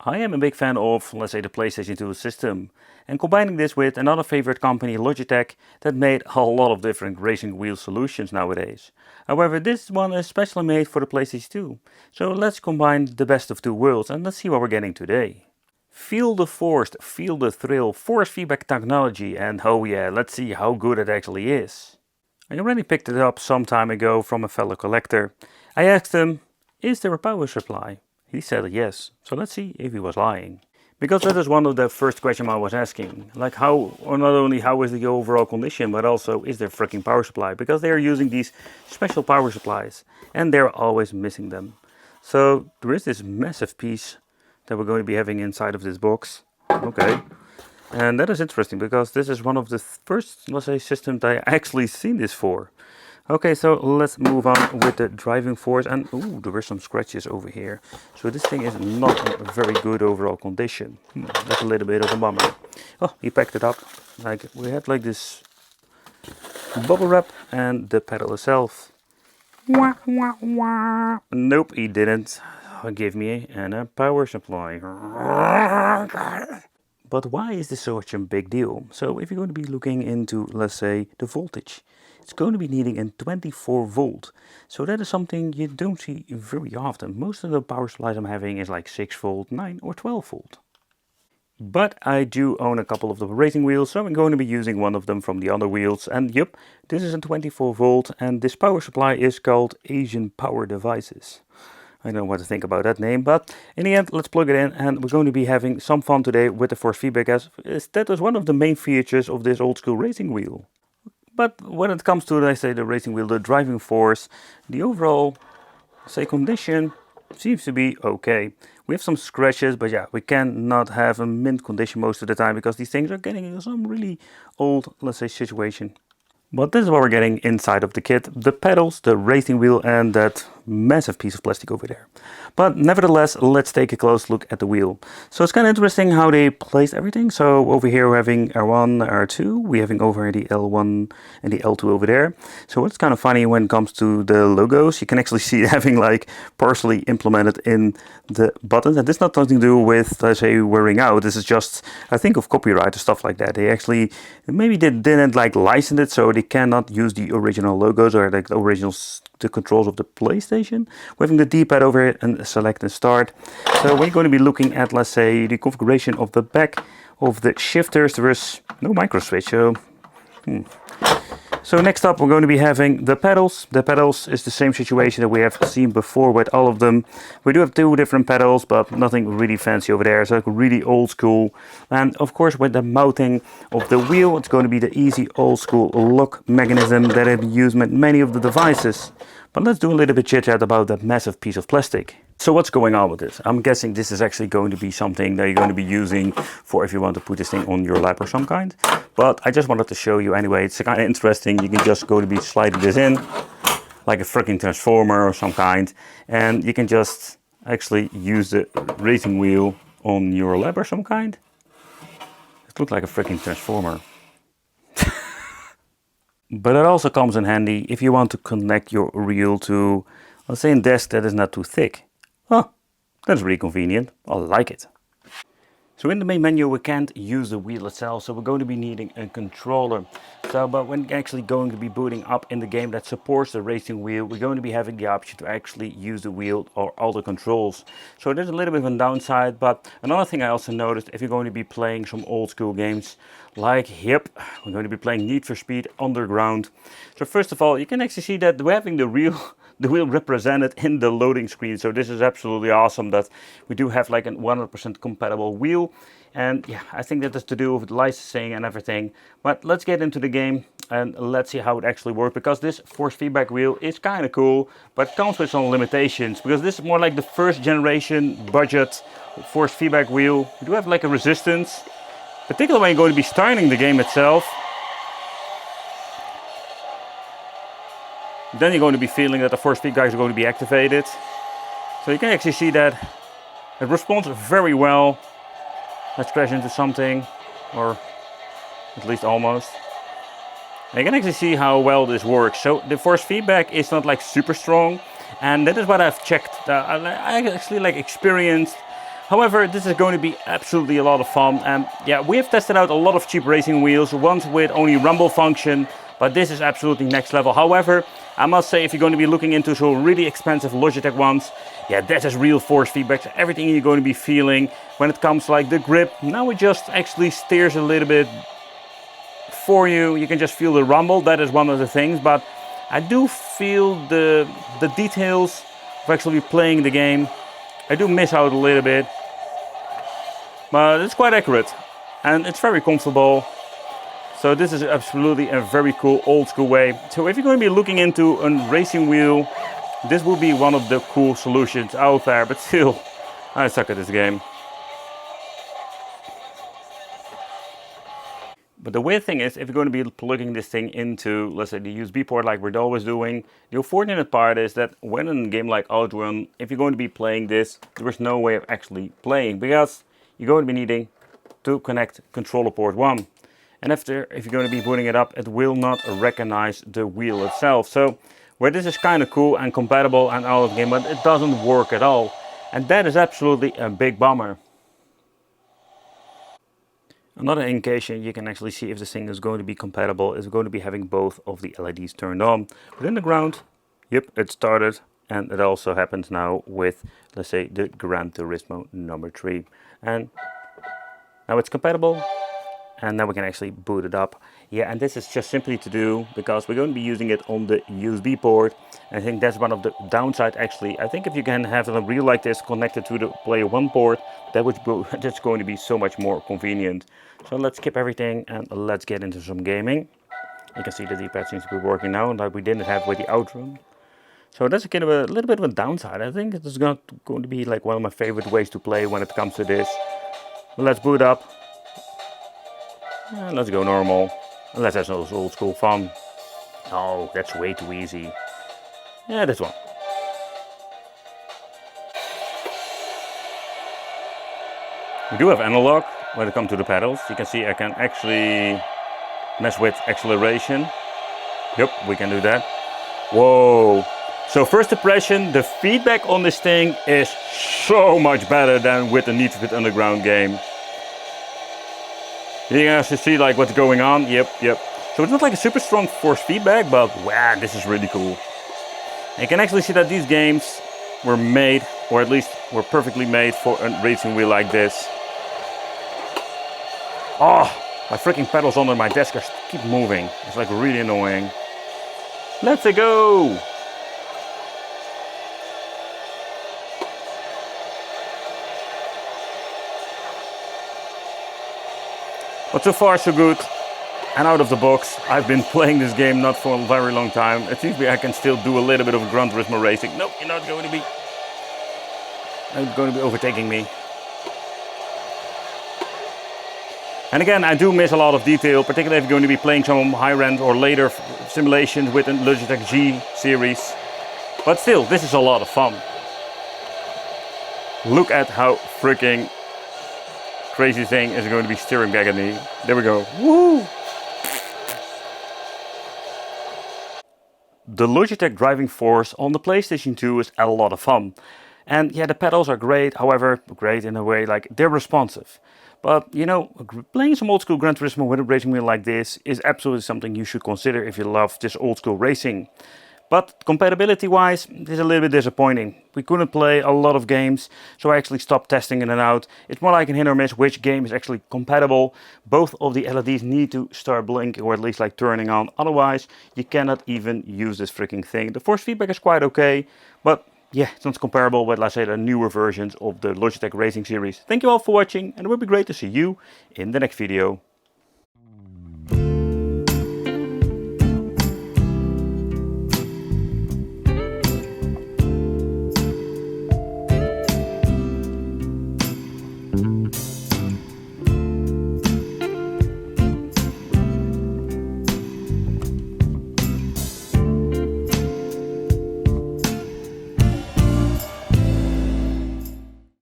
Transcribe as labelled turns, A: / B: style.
A: I am a big fan of, let's say, the PlayStation 2 system, and combining this with another favorite company, Logitech, that made a lot of different racing wheel solutions nowadays. However, this one is specially made for the PlayStation 2, so let's combine the best of two worlds and let's see what we're getting today. Feel the force, feel the thrill, force feedback technology, and oh yeah, let's see how good it actually is. I already picked it up some time ago from a fellow collector. I asked him, is there a power supply? He said yes, so let's see if he was lying. Because that is one of the first questions I was asking. Like how, or not only how is the overall condition, but also is there freaking power supply? Because they are using these special power supplies and they're always missing them. So there is this massive piece that we're going to be having inside of this box. Okay. And that is interesting because this is one of the first, let's say, systems I actually seen this for. Okay, so let's move on with the driving force, and ooh, there were some scratches over here. So this thing is not in a very good overall condition. That's a little bit of a bummer. Oh, he packed it up. Like we had like this bubble wrap and the pedal itself. Wah, wah, wah. Nope, he didn't give me a power supply. But why is this such a big deal? So if you're going to be looking into, let's say, the voltage, it's going to be needing a 24 volt. So that is something you don't see very often. Most of the power supplies I'm having is like 6 volt, 9 or 12 volt. But I do own a couple of the racing wheels, so I'm going to be using one of them from the other wheels. And yep, this is a 24 volt and this power supply is called Asian Power Devices. I don't know what to think about that name, but in the end, let's plug it in and we're going to be having some fun today with the force feedback, as that is one of the main features of this old school racing wheel. But when it comes to, let's say, the racing wheel, the driving force, the overall, say, condition seems to be okay. We have some scratches, but yeah, we cannot have a mint condition most of the time because these things are getting in some really old, let's say, situation. But this is what we're getting inside of the kit, the pedals, the racing wheel and that massive piece of plastic over there. But nevertheless, let's take a close look at the wheel. So it's kind of interesting how they placed everything. So over here we're having R1, R2, we're having over the L1 and the L2 over there. So what's kind of funny when it comes to the logos, you can actually see it having like partially implemented in the buttons. And this is not something to do with, let's say, wearing out. This is just, I think, of copyright or stuff like that. They actually, maybe they didn't like license it, so they cannot use the original logos or like the original the controls of the PlayStation. We're having the D-pad over here and select and start. So we're going to be looking at, let's say, the configuration of the back of the shifters. There is no micro switch, so So next up we're going to be having the pedals. The pedals is the same situation that we have seen before with all of them. We do have two different pedals, but nothing really fancy over there. So really old school. And of course with the mounting of the wheel, it's going to be the easy old school lock mechanism that I've used with many of the devices. But let's do a little bit chit chat about that massive piece of plastic. So what's going on with this? I'm guessing this is actually going to be something that you're going to be using for if you want to put this thing on your lap or some kind. But I just wanted to show you anyway. It's kind of interesting. You can just go to be sliding this in like a freaking transformer or some kind. And you can just actually use the racing wheel on your lap or some kind. It looks like a freaking transformer. But it also comes in handy if you want to connect your reel to, let's say, a desk that is not too thick. Oh, that's really convenient. I like it. So in the main menu we can't use the wheel itself, so we're going to be needing a controller. But when actually going to be booting up in the game that supports the racing wheel, we're going to be having the option to actually use the wheel or all the controls. So there's a little bit of a downside, but another thing I also noticed, if you're going to be playing some old school games, like, yep, we're going to be playing Need for Speed Underground. So first of all, you can actually see that we're having the wheel represented in the loading screen. So this is absolutely awesome that we do have like a 100% compatible wheel. And yeah, I think that has to do with licensing and everything. But let's get into the game and let's see how it actually works. Because this force feedback wheel is kind of cool, but comes with some limitations. Because this is more like the first generation budget force feedback wheel. We do have like a resistance, particularly when you're going to be starting the game itself. Then you're going to be feeling that the force feedback is going to be activated. So you can actually see that it responds very well. Let's crash into something, or at least almost. And you can actually see how well this works. So the force feedback is not like super strong. And that is what I've checked, I actually like experienced. However, this is going to be absolutely a lot of fun. And yeah, we have tested out a lot of cheap racing wheels, ones with only rumble function, but this is absolutely next level. However, I must say, if you're going to be looking into some really expensive Logitech ones, yeah, that has real force feedback. So everything you're going to be feeling when it comes to like the grip, now it just actually steers a little bit for you. You can just feel the rumble. That is one of the things, but I do feel the details of actually playing the game. I do miss out a little bit, but it's quite accurate and it's very comfortable. So this is absolutely a very cool old school way. So if you're going to be looking into a racing wheel, this will be one of the cool solutions out there, but still, I suck at this game. But the weird thing is, if you're going to be plugging this thing into, let's say, the USB port like we're always doing, the unfortunate part is that when in a game like Outrun, if you're going to be playing this, there is no way of actually playing, because you're going to be needing to connect controller port 1. And if you're going to be booting it up, it will not recognize the wheel itself. So where this is kind of cool and compatible and all of the game, but it doesn't work at all. And that is absolutely a big bummer. Another indication you can actually see if this thing is going to be compatible is going to be having both of the LEDs turned on. But in the ground, yep, it started. And it also happens now with, let's say, the Gran Turismo number 3. And now it's compatible. And now we can actually boot it up. Yeah, and this is just simply to do because we're going to be using it on the USB port. I think that's one of the downside actually. I think if you can have a reel like this connected to the player 1 port, that's going to be so much more convenient. So let's skip everything and let's get into some gaming. You can see the D-pad seems to be working now, like we didn't have with the Outrun. So that's a little bit of a downside. I think it's not going to be like one of my favorite ways to play when it comes to this. But let's boot up. And let's go normal. And let's have some old school fun. Oh, that's way too easy. Yeah, this one. We do have analog when it comes to the pedals. You can see I can actually mess with acceleration. Yep, we can do that. Whoa. So first impression, the feedback on this thing is so much better than with the Need for Speed Underground game. You can actually see like what's going on. Yep. So it's not like a super strong force feedback, but wow, this is really cool. And you can actually see that these games were made, or at least were perfectly made for a racing wheel like this. Oh, my freaking pedals under my desk keep moving. It's like really annoying. Let's go! But so far so good, and out of the box. I've been playing this game not for a very long time. It seems I can still do a little bit of Gran Turismo racing. Nope, you're not going to be overtaking me. And again, I do miss a lot of detail, particularly if you're going to be playing some high-end or later simulations with a Logitech G series. But still, this is a lot of fun. Look at how freaking crazy thing is going to be steering back at me. There we go. Woo! The Logitech driving force on the PlayStation 2 is a lot of fun. And yeah, the pedals are great, however, great in a way, like they're responsive. But you know, playing some old school Gran Turismo with a racing wheel like this is absolutely something you should consider if you love this old school racing. But compatibility wise, it is a little bit disappointing. We couldn't play a lot of games, so I actually stopped testing it out. It's more like a hit or miss which game is actually compatible. Both of the LEDs need to start blinking, or at least like turning on, otherwise you cannot even use this freaking thing. The force feedback is quite okay, but yeah, it's not comparable with, let's say, the newer versions of the Logitech Racing series. Thank you all for watching, and it would be great to see you in the next video.